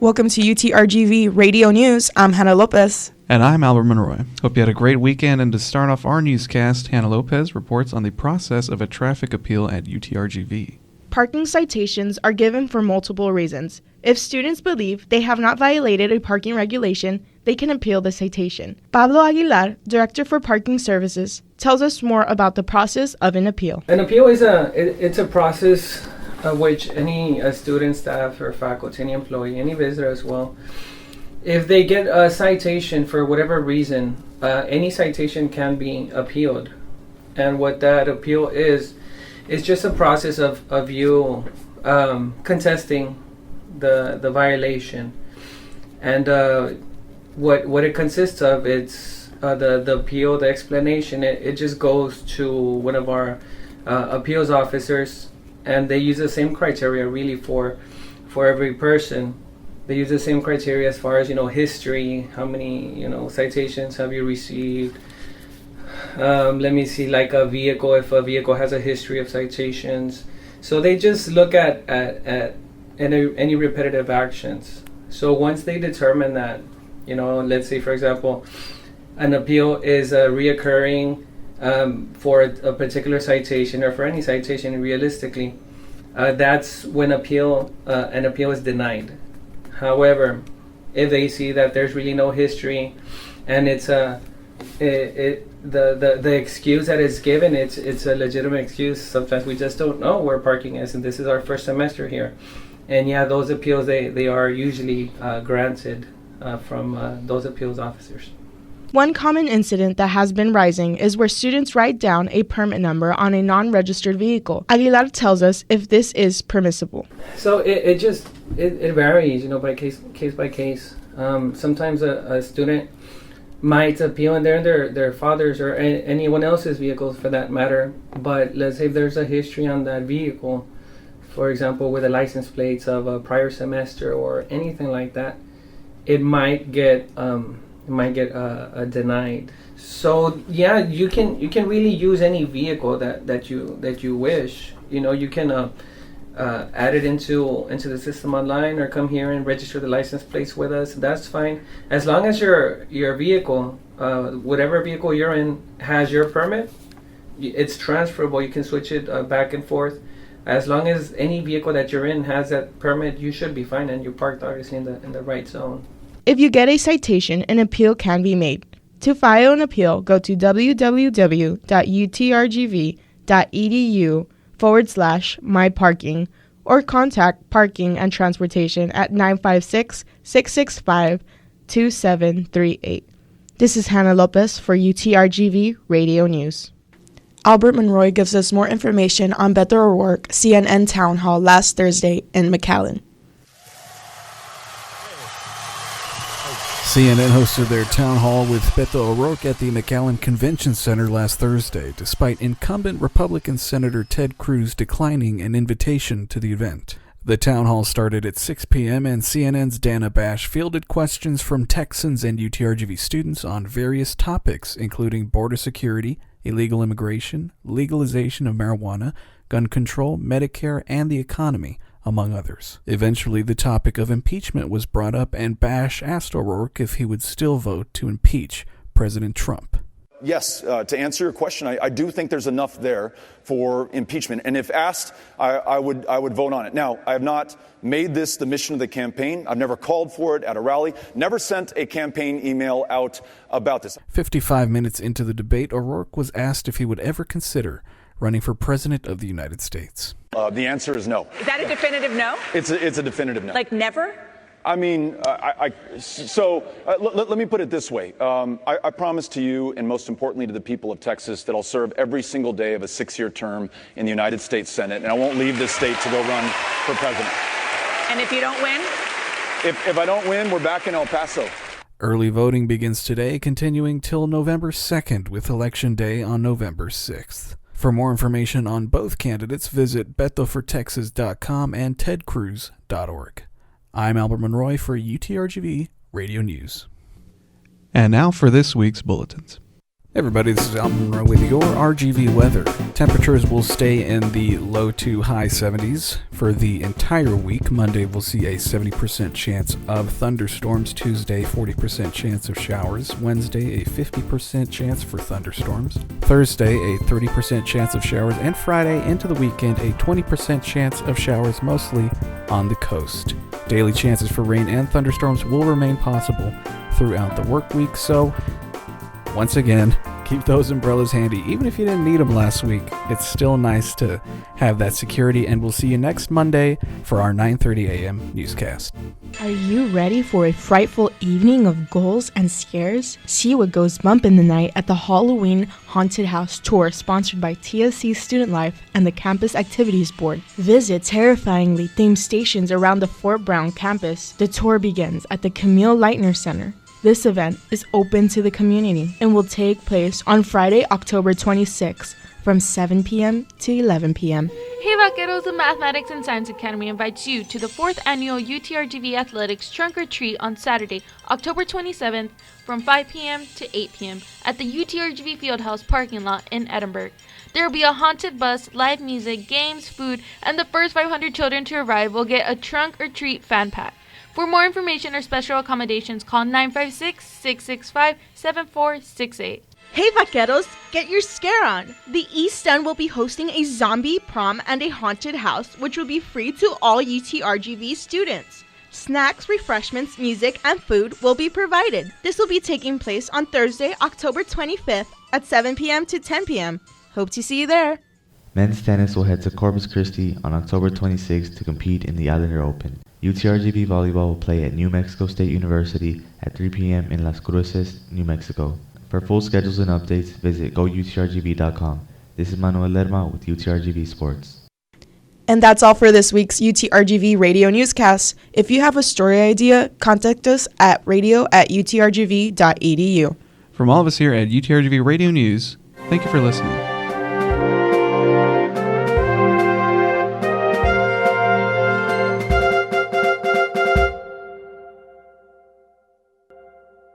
Welcome to utrgv Radio News. I'm Hannah Lopez. And I'm Albert Monroy. Hope you had a great weekend, and to start off our newscast, Hannah Lopez reports on the process of a traffic appeal at UTRGV. Parking citations are given for multiple reasons. If students believe they have not violated a parking regulation, they can appeal the citation. Pablo Aguilar, Director for Parking Services, tells us more about the process of an appeal. An appeal is a process which any student, staff, or faculty, any employee, any visitor as well, if they get a citation for whatever reason, any citation can be appealed. And what that appeal is just a process of you contesting the violation. And what it consists of, it's the appeal, the explanation, it just goes to one of our appeals officers, and they use the same criteria really for every person. They use the same criteria as far as, history, how many, citations have you received. Let me see, like a vehicle, if a vehicle has a history of citations. So they just look at any repetitive actions. So once they determine that, let's say, for example, an appeal is reoccurring for a particular citation, or for any citation realistically, that's when an appeal is denied. However, if they see that there's really no history, and it's the excuse that is given, it's a legitimate excuse. Sometimes we just don't know where parking is, and this is our first semester here. And yeah, those appeals, they are usually granted from those appeals officers. One common incident that has been rising is where students write down a permit number on a non-registered vehicle. Aguilar tells us if this is permissible. So it varies, by case by case. Sometimes a student might appeal, and they're in their father's or anyone else's vehicles for that matter. But let's say if there's a history on that vehicle, for example, with the license plates of a prior semester or anything like that, it might get denied. So yeah, you can really use any vehicle that you wish. You can add it into the system online, or come here and register the license plates with us. That's fine, as long as your vehicle, whatever vehicle you're in, has your permit. It's transferable. You can switch it back and forth. As long as any vehicle that you're in has that permit, you should be fine, and you're parked obviously in the right zone. If you get a citation, an appeal can be made. To file an appeal, go to www.utrgv.edu/myparking or contact Parking and Transportation at 956-665-2738. This is Hannah Lopez for UTRGV Radio News. Albert Monroy gives us more information on Beto O'Rourke CNN Town Hall last Thursday in McAllen. CNN hosted their town hall with Beto O'Rourke at the McAllen Convention Center last Thursday, despite incumbent Republican Senator Ted Cruz declining an invitation to the event. The town hall started at 6 p.m. and CNN's Dana Bash fielded questions from Texans and UTRGV students on various topics, including border security, illegal immigration, legalization of marijuana, gun control, Medicare, and the economy, among others. Eventually, the topic of impeachment was brought up, and Bash asked O'Rourke if he would still vote to impeach President Trump. Yes, to answer your question, I do think there's enough there for impeachment. And if asked, I would vote on it. Now, I have not made this the mission of the campaign. I've never called for it at a rally, never sent a campaign email out about this. 55 minutes into the debate, O'Rourke was asked if he would ever consider running for President of the United States. The answer is no. Is that a definitive no? It's a definitive no. Like never? I mean, let me put it this way. I promise to you, and most importantly to the people of Texas, that I'll serve every single day of a 6-year term in the United States Senate, and I won't leave this state to go run for president. And if you don't win? If I don't win, we're back in El Paso. Early voting begins today, continuing till November 2nd, with Election Day on November 6th. For more information on both candidates, visit betofortexas.com and tedcruz.org. I'm Albert Monroy for UTRGV Radio News. And now for this week's bulletins. Everybody, this is Alvin with your RGV weather. Temperatures will stay in the low to high 70s for the entire week. Monday, we'll see a 70% chance of thunderstorms. Tuesday, 40% chance of showers. Wednesday, a 50% chance for thunderstorms. Thursday, a 30% chance of showers. And Friday, into the weekend, a 20% chance of showers, mostly on the coast. Daily chances for rain and thunderstorms will remain possible throughout the work week, so once again, keep those umbrellas handy. Even if you didn't need them last week, it's still nice to have that security, and we'll see you next Monday for our 9:30 a.m. newscast. Are you ready for a frightful evening of ghouls and scares? See what goes bump in the night at the Halloween Haunted House Tour sponsored by TSC Student Life and the Campus Activities Board. Visit terrifyingly themed stations around the Fort Brown campus. The tour begins at the Camille Leitner Center. This event is open to the community and will take place on Friday, October 26th from 7 p.m. to 11 p.m. Hey Vaqueros, the Mathematics and Science Academy invites you to the 4th Annual UTRGV Athletics Trunk or Treat on Saturday, October 27th from 5 p.m. to 8 p.m. at the UTRGV Fieldhouse parking lot in Edinburgh. There will be a haunted bus, live music, games, food, and the first 500 children to arrive will get a Trunk or Treat fan pack. For more information or special accommodations, call 956-665-7468. Hey Vaqueros, get your scare on! The East End will be hosting a zombie prom and a haunted house, which will be free to all UTRGV students. Snacks, refreshments, music, and food will be provided. This will be taking place on Thursday, October 25th at 7 p.m. to 10 p.m. Hope to see you there. Men's tennis will head to Corpus Christi on October 26th to compete in the Islander Open. UTRGV volleyball will play at New Mexico State University at 3 p.m. in Las Cruces, New Mexico. For full schedules and updates, visit goutrgv.com. This is Manuel Lerma with UTRGV Sports. And that's all for this week's UTRGV Radio Newscast. If you have a story idea, contact us at radio@utrgv.edu. From all of us here at UTRGV Radio News, thank you for listening.